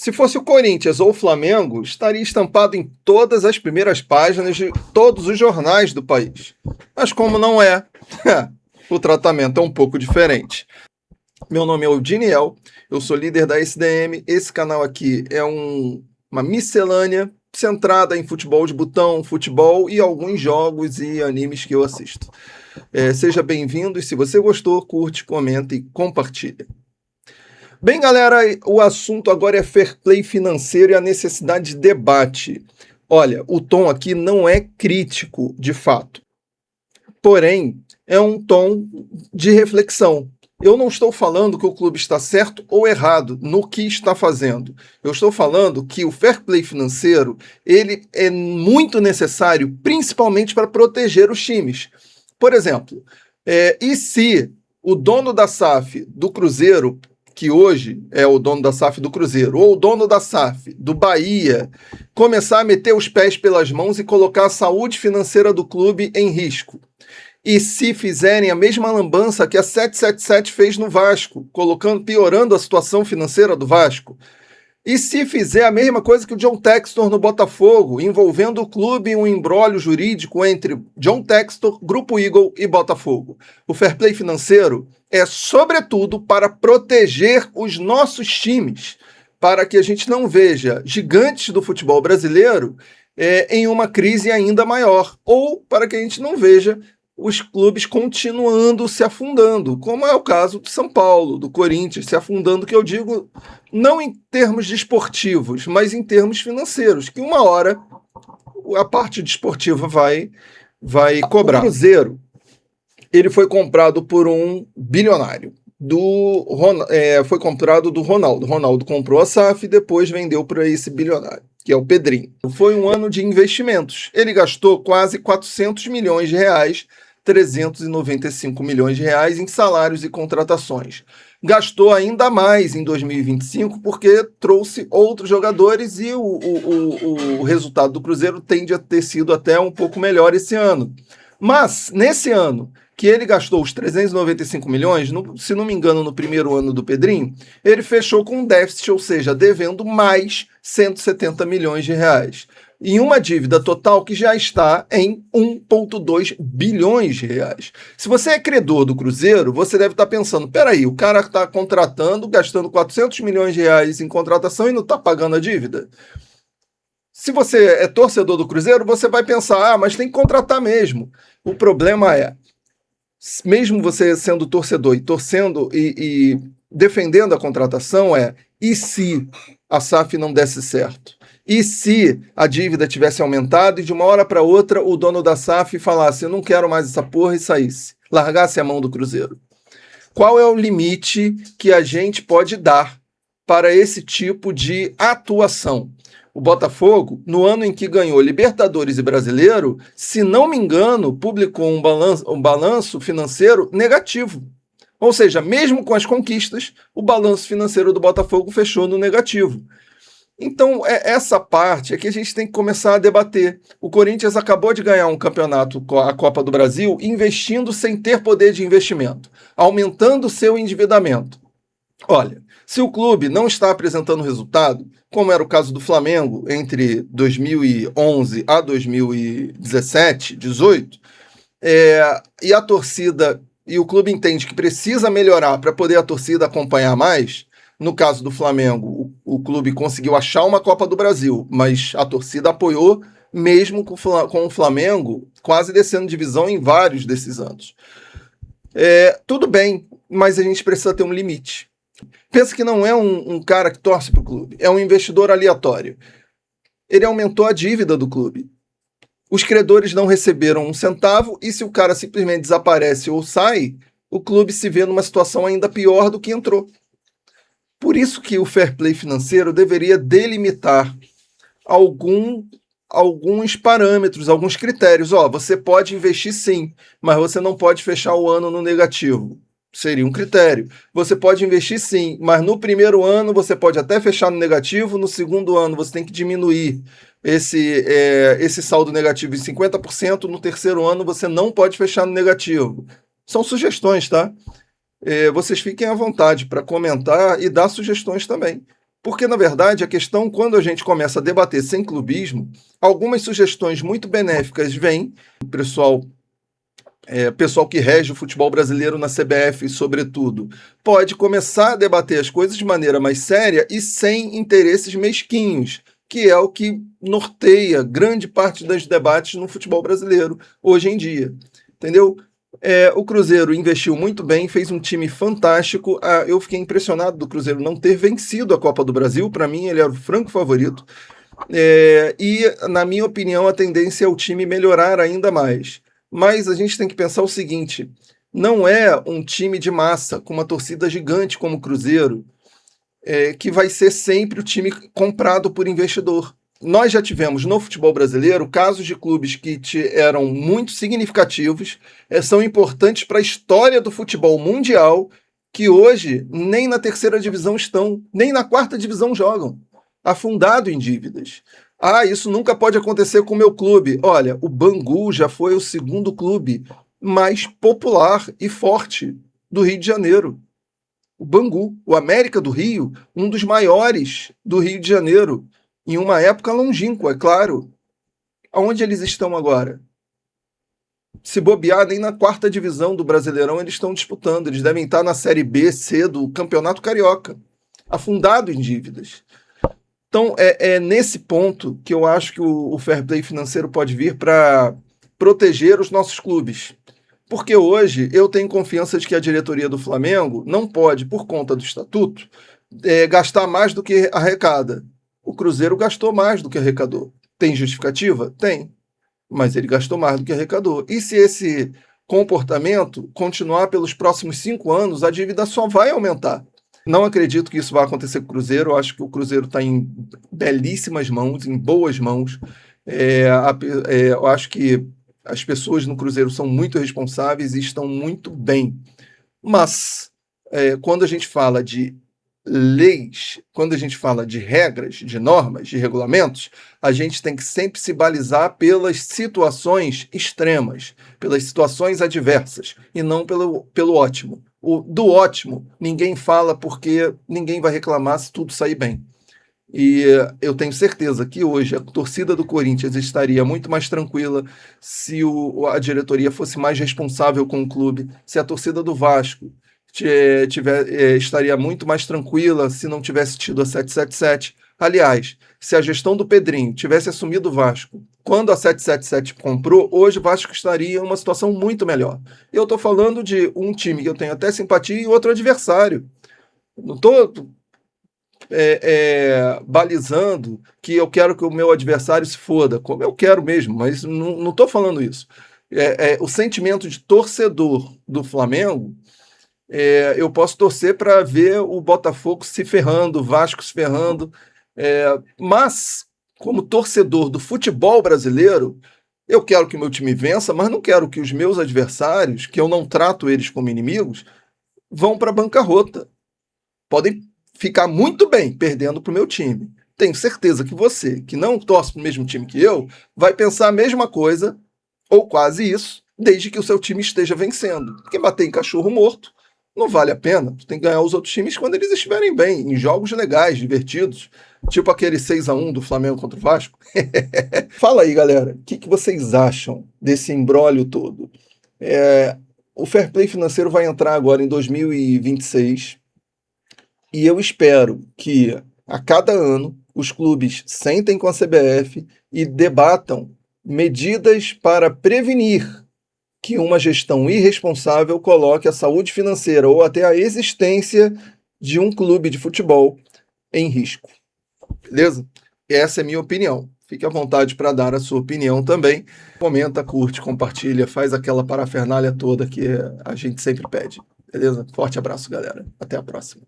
Se fosse o Corinthians ou o Flamengo, estaria estampado em todas as primeiras páginas de todos os jornais do país. Mas como não é, o tratamento é um pouco diferente. Meu nome é Odiniel, eu sou líder da SDM. Esse canal aqui é uma miscelânea centrada em futebol de botão, futebol e alguns jogos e animes que eu assisto. Seja bem-vindo e se você gostou, curte, comenta e compartilha. Bem, galera, o assunto agora é fair play financeiro e a necessidade de debate. Olha, o tom aqui não é crítico, de fato. Porém, é um tom de reflexão. Eu não estou falando que o clube está certo ou errado no que está fazendo. Eu estou falando que o fair play financeiro ele é muito necessário, principalmente para proteger os times. Por exemplo, e se o dono da SAF do Cruzeiro, que hoje é o dono da SAF do Cruzeiro, ou o dono da SAF do Bahia, começar a meter os pés pelas mãos e colocar a saúde financeira do clube em risco? E se fizerem a mesma lambança que a 777 fez no Vasco, piorando a situação financeira do Vasco? E se fizer a mesma coisa que o John Textor no Botafogo, envolvendo o clube em um imbróglio jurídico entre John Textor, Grupo Eagle e Botafogo? O fair play financeiro é, sobretudo, para proteger os nossos times, para que a gente não veja gigantes do futebol brasileiro em uma crise ainda maior, ou para que a gente não veja os clubes continuando se afundando, como é o caso do São Paulo, do Corinthians, se afundando, que eu digo não em termos desportivos, mas em termos financeiros, que uma hora a parte desportiva vai cobrar. O Cruzeiro, ele foi comprado por um bilionário. Foi comprado do Ronaldo. O Ronaldo comprou a SAF e depois vendeu para esse bilionário, que é o Pedrinho. Foi um ano de investimentos. Ele gastou quase 400 milhões de reais, 395 milhões de reais em salários e contratações. Gastou ainda mais em 2025 porque trouxe outros jogadores e o resultado do Cruzeiro tende a ter sido até um pouco melhor esse ano. Mas, nesse ano, que ele gastou os 395 milhões, se não me engano, no primeiro ano do Pedrinho, ele fechou com um déficit, ou seja, devendo mais 170 milhões de reais. Em uma dívida total que já está em 1,2 bilhões de reais. Se você é credor do Cruzeiro, você deve estar pensando, peraí, o cara está contratando, gastando 400 milhões de reais em contratação e não está pagando a dívida? Se você é torcedor do Cruzeiro, você vai pensar, mas tem que contratar mesmo. O problema é, mesmo você sendo torcedor e torcendo e defendendo a contratação, e se a SAF não desse certo? E se a dívida tivesse aumentado e de uma hora para outra o dono da SAF falasse, eu não quero mais essa porra e saísse, largasse a mão do Cruzeiro? Qual é o limite que a gente pode dar para esse tipo de atuação? O Botafogo, no ano em que ganhou Libertadores e Brasileiro, se não me engano, publicou um balanço financeiro negativo. Ou seja, mesmo com as conquistas, o balanço financeiro do Botafogo fechou no negativo. Então, essa parte é que a gente tem que começar a debater. O Corinthians acabou de ganhar um campeonato, a Copa do Brasil, investindo sem ter poder de investimento, aumentando seu endividamento. Olha, se o clube não está apresentando resultado, como era o caso do Flamengo entre 2011 a 2017, 18, e a torcida, e o clube entende que precisa melhorar para poder a torcida acompanhar mais. No caso do Flamengo, o clube conseguiu achar uma Copa do Brasil, mas a torcida apoiou mesmo com o Flamengo quase descendo divisão em vários desses anos. Tudo bem, mas a gente precisa ter um limite. Pensa que não é um cara que torce para o clube, é um investidor aleatório. Ele aumentou a dívida do clube. Os credores não receberam um centavo e se o cara simplesmente desaparece ou sai, o clube se vê numa situação ainda pior do que entrou. Por isso que o fair play financeiro deveria delimitar alguns parâmetros, alguns critérios. Você pode investir sim, mas você não pode fechar o ano no negativo. Seria um critério. Você pode investir sim, mas no primeiro ano você pode até fechar no negativo, no segundo ano você tem que diminuir esse saldo negativo em 50%, no terceiro ano você não pode fechar no negativo. São sugestões, tá? Vocês fiquem à vontade para comentar e dar sugestões também. Porque, na verdade, a questão, quando a gente começa a debater sem clubismo, algumas sugestões muito benéficas vêm, o pessoal que rege o futebol brasileiro na CBF, sobretudo, pode começar a debater as coisas de maneira mais séria e sem interesses mesquinhos, que é o que norteia grande parte dos debates no futebol brasileiro hoje em dia. Entendeu? O Cruzeiro investiu muito bem, fez um time fantástico. Eu fiquei impressionado do Cruzeiro não ter vencido a Copa do Brasil. Para mim, ele era o franco favorito. E, na minha opinião, a tendência é o time melhorar ainda mais. Mas a gente tem que pensar o seguinte: não é um time de massa, com uma torcida gigante como o Cruzeiro, que vai ser sempre o time comprado por investidor. Nós já tivemos no futebol brasileiro casos de clubes que eram muito significativos, são importantes para a história do futebol mundial, que hoje nem na terceira divisão estão, nem na quarta divisão jogam, afundado em dívidas. Isso nunca pode acontecer com o meu clube. Olha, o Bangu já foi o segundo clube mais popular e forte do Rio de Janeiro. O Bangu, o América do Rio, um dos maiores do Rio de Janeiro, em uma época longínqua, é claro. Aonde eles estão agora? Se bobear, nem na quarta divisão do Brasileirão eles estão disputando. Eles devem estar na Série B, C do Campeonato Carioca, afundado em dívidas. Então, é nesse ponto que eu acho que o fair play financeiro pode vir para proteger os nossos clubes. Porque hoje eu tenho confiança de que a diretoria do Flamengo não pode, por conta do estatuto, gastar mais do que arrecada. O Cruzeiro gastou mais do que arrecadou. Tem justificativa? Tem. Mas ele gastou mais do que arrecadou. E se esse comportamento continuar pelos próximos 5 anos, a dívida só vai aumentar. Não acredito que isso vai acontecer com o Cruzeiro. Eu acho que o Cruzeiro está em belíssimas mãos, em boas mãos. Eu acho que as pessoas no Cruzeiro são muito responsáveis e estão muito bem. Mas, quando a gente fala de leis, quando a gente fala de regras, de normas, de regulamentos, a gente tem que sempre se balizar pelas situações extremas, pelas situações adversas, e não pelo ótimo. Do ótimo, ninguém fala porque ninguém vai reclamar se tudo sair bem. E eu tenho certeza que hoje a torcida do Corinthians estaria muito mais tranquila se a diretoria fosse mais responsável com o clube, se a torcida do Vasco estaria muito mais tranquila se não tivesse tido a 777. Aliás, se a gestão do Pedrinho tivesse assumido o Vasco quando a 777 comprou, hoje o Vasco estaria em uma situação muito melhor. Eu estou falando de um time que eu tenho até simpatia e outro adversário. Não estou balizando que eu quero que o meu adversário se foda, como eu quero mesmo, mas não estou falando isso. O sentimento de torcedor do Flamengo, eu posso torcer para ver o Botafogo se ferrando, o Vasco se ferrando, mas como torcedor do futebol brasileiro, eu quero que o meu time vença, mas não quero que os meus adversários, que eu não trato eles como inimigos, vão para a bancarrota. Podem ficar muito bem perdendo para o meu time. Tenho certeza que você, que não torce para o mesmo time que eu, vai pensar a mesma coisa, ou quase isso, desde que o seu time esteja vencendo. Porque bater em cachorro morto não vale a pena. Você tem que ganhar os outros times quando eles estiverem bem, em jogos legais, divertidos. Tipo aquele 6-1 do Flamengo contra o Vasco. Fala aí, galera, o que vocês acham desse imbróglio todo? O Fair Play financeiro vai entrar agora em 2026 e eu espero que a cada ano os clubes sentem com a CBF e debatam medidas para prevenir que uma gestão irresponsável coloque a saúde financeira ou até a existência de um clube de futebol em risco. Beleza? Essa é a minha opinião. Fique à vontade para dar a sua opinião também. Comenta, curte, compartilha, faz aquela parafernália toda que a gente sempre pede. Beleza? Forte abraço, galera. Até a próxima.